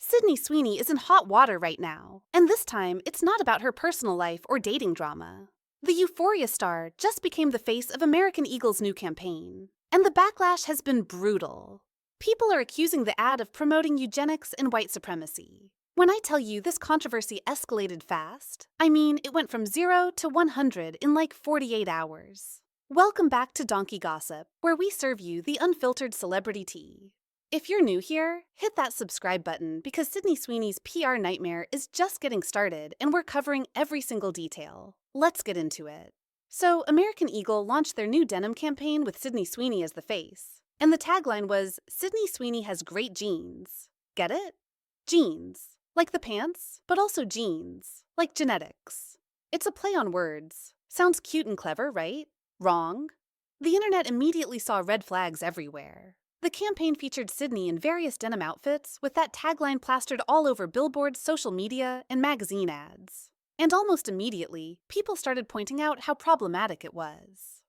Sydney Sweeney is in hot water right now, and this time it's not about her personal life or dating drama. The Euphoria star just became the face of American Eagle's new campaign, and the backlash has been brutal. People are accusing the ad of promoting eugenics and white supremacy. When I tell you this controversy escalated fast, I mean it went from 0 to 100 in like 48 hours. Welcome back to Donkey Gossip, where we serve you the unfiltered celebrity tea. If you're new here, hit that subscribe button because Sydney Sweeney's PR nightmare is just getting started and we're covering every single detail. Let's get into it. So, American Eagle launched their new denim campaign with Sydney Sweeney as the face. And the tagline was, Sydney Sweeney has great genes. Get it? Genes. Like the pants, but also genes. Like genetics. It's a play on words. Sounds cute and clever, right? Wrong. The internet immediately saw red flags everywhere. The campaign featured Sydney in various denim outfits, with that tagline plastered all over billboards, social media, and magazine ads. And almost immediately, people started pointing out how problematic it was.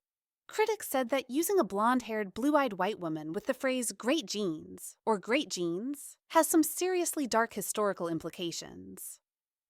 Critics said that using a blonde-haired, blue-eyed white woman with the phrase great genes, or great genes, has some seriously dark historical implications.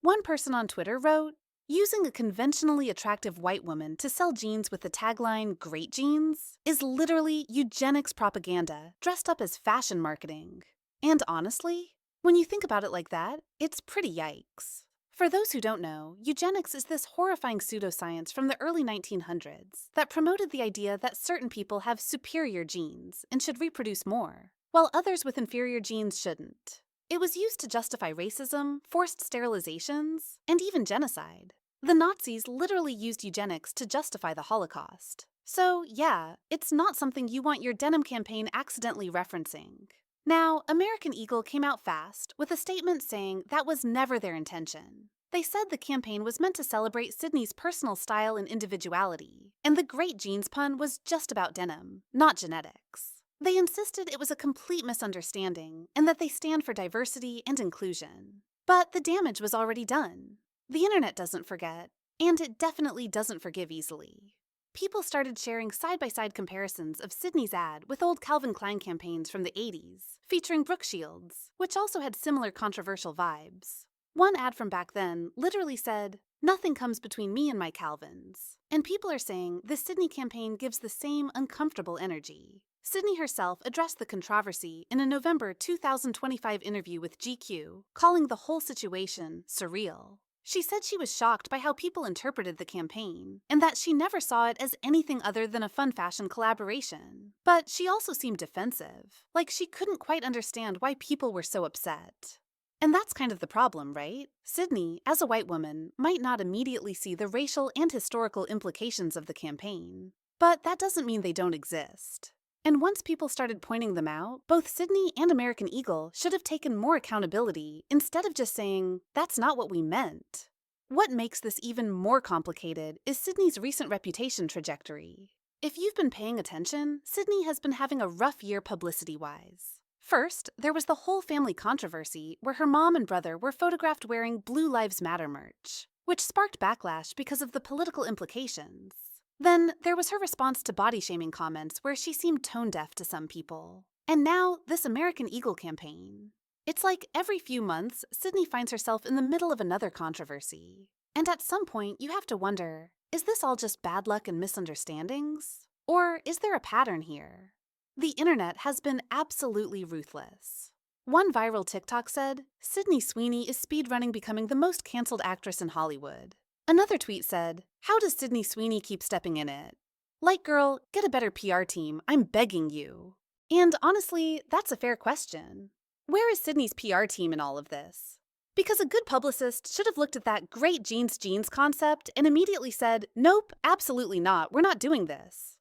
One person on Twitter wrote, using a conventionally attractive white woman to sell jeans with the tagline, great genes, is literally eugenics propaganda dressed up as fashion marketing. And honestly, when you think about it like that, it's pretty yikes. For those who don't know, eugenics is this horrifying pseudoscience from the early 1900s that promoted the idea that certain people have superior genes and should reproduce more, while others with inferior genes shouldn't. It was used to justify racism, forced sterilizations, and even genocide. The Nazis literally used eugenics to justify the Holocaust. So, yeah, it's not something you want your denim campaign accidentally referencing. Now, American Eagle came out fast with a statement saying that was never their intention. They said the campaign was meant to celebrate Sydney's personal style and individuality, and the great genes pun was just about denim, not genetics. They insisted it was a complete misunderstanding and that they stand for diversity and inclusion. But the damage was already done. The internet doesn't forget, and it definitely doesn't forgive easily. People started sharing side-by-side comparisons of Sydney's ad with old Calvin Klein campaigns from the 80s, featuring Brooke Shields, which also had similar controversial vibes. One ad from back then literally said, "Nothing comes between me and my Calvins." And people are saying this Sydney campaign gives the same uncomfortable energy. Sydney herself addressed the controversy in a November 2025 interview with GQ, calling the whole situation surreal. She said she was shocked by how people interpreted the campaign, and that she never saw it as anything other than a fun fashion collaboration. But she also seemed defensive, like she couldn't quite understand why people were so upset. And that's kind of the problem, right? Sydney, as a white woman, might not immediately see the racial and historical implications of the campaign. But that doesn't mean they don't exist. And once people started pointing them out, both Sydney and American Eagle should have taken more accountability instead of just saying, "That's not what we meant." What makes this even more complicated is Sydney's recent reputation trajectory. If you've been paying attention, Sydney has been having a rough year publicity-wise. First, there was the whole family controversy where her mom and brother were photographed wearing Blue Lives Matter merch, which sparked backlash because of the political implications. Then there was her response to body-shaming comments where she seemed tone-deaf to some people. And now, this American Eagle campaign. It's like every few months, Sydney finds herself in the middle of another controversy. And at some point, you have to wonder, is this all just bad luck and misunderstandings? Or is there a pattern here? The internet has been absolutely ruthless. One viral TikTok said, Sydney Sweeney is speedrunning becoming the most canceled actress in Hollywood. Another tweet said, how does Sydney Sweeney keep stepping in it? Like, girl, get a better PR team, I'm begging you. And honestly, that's a fair question. Where is Sydney's PR team in all of this? Because a good publicist should have looked at that great jeans concept and immediately said, nope, absolutely not, we're not doing this.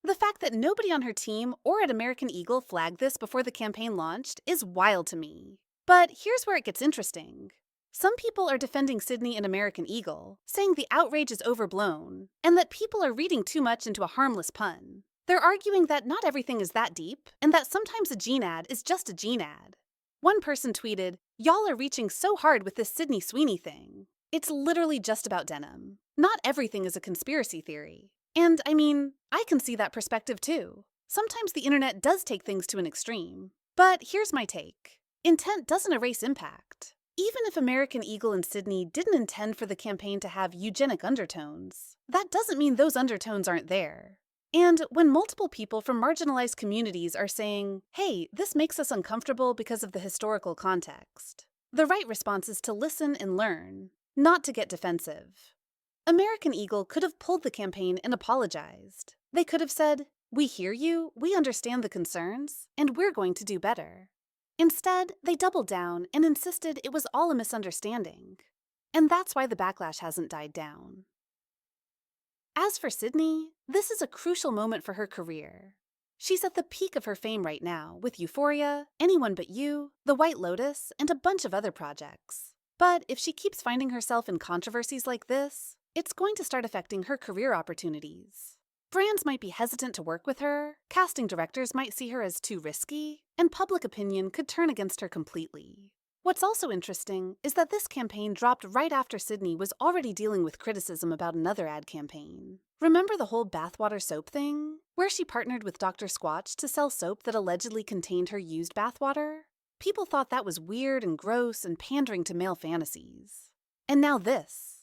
The fact that nobody on her team or at American Eagle flagged this before the campaign launched is wild to me. But here's where it gets interesting. Some people are defending Sydney and American Eagle, saying the outrage is overblown, and that people are reading too much into a harmless pun. They're arguing that not everything is that deep, and that sometimes a jean ad is just a jean ad. One person tweeted, y'all are reaching so hard with this Sydney Sweeney thing. It's literally just about denim. Not everything is a conspiracy theory. And I mean, I can see that perspective too. Sometimes the internet does take things to an extreme. But here's my take. Intent doesn't erase impact. Even if American Eagle and Sydney didn't intend for the campaign to have eugenic undertones, that doesn't mean those undertones aren't there. And when multiple people from marginalized communities are saying, hey, this makes us uncomfortable because of the historical context, the right response is to listen and learn, not to get defensive. American Eagle could have pulled the campaign and apologized. They could have said, we hear you, we understand the concerns, and we're going to do better. Instead, they doubled down and insisted it was all a misunderstanding. And that's why the backlash hasn't died down. As for Sydney, this is a crucial moment for her career. She's at the peak of her fame right now with Euphoria, Anyone But You, The White Lotus, and a bunch of other projects. But if she keeps finding herself in controversies like this, it's going to start affecting her career opportunities. Brands might be hesitant to work with her, casting directors might see her as too risky, and public opinion could turn against her completely. What's also interesting is that this campaign dropped right after Sydney was already dealing with criticism about another ad campaign. Remember the whole bathwater soap thing? Where she partnered with Dr. Squatch to sell soap that allegedly contained her used bathwater? People thought that was weird and gross and pandering to male fantasies. And now this.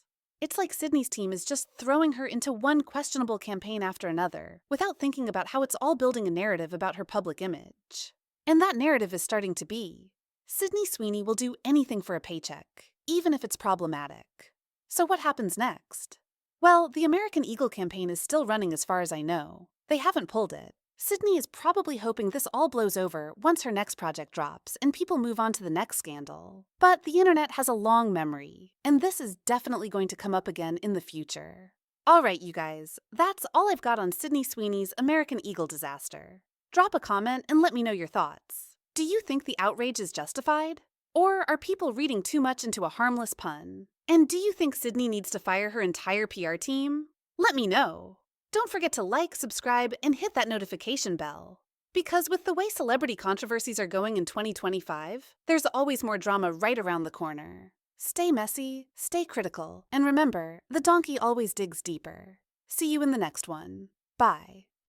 It's like Sydney's team is just throwing her into one questionable campaign after another, without thinking about how it's all building a narrative about her public image. And that narrative is starting to be, Sydney Sweeney will do anything for a paycheck, even if it's problematic. So what happens next? Well, the American Eagle campaign is still running as far as I know. They haven't pulled it. Sydney is probably hoping this all blows over once her next project drops and people move on to the next scandal. But the internet has a long memory, and this is definitely going to come up again in the future. All right, you guys, that's all I've got on Sydney Sweeney's American Eagle disaster. Drop a comment and let me know your thoughts. Do you think the outrage is justified? Or are people reading too much into a harmless pun? And do you think Sydney needs to fire her entire PR team? Let me know. Don't forget to like, subscribe, and hit that notification bell. Because with the way celebrity controversies are going in 2025, there's always more drama right around the corner. Stay messy, stay critical, and remember, the donkey always digs deeper. See you in the next one. Bye.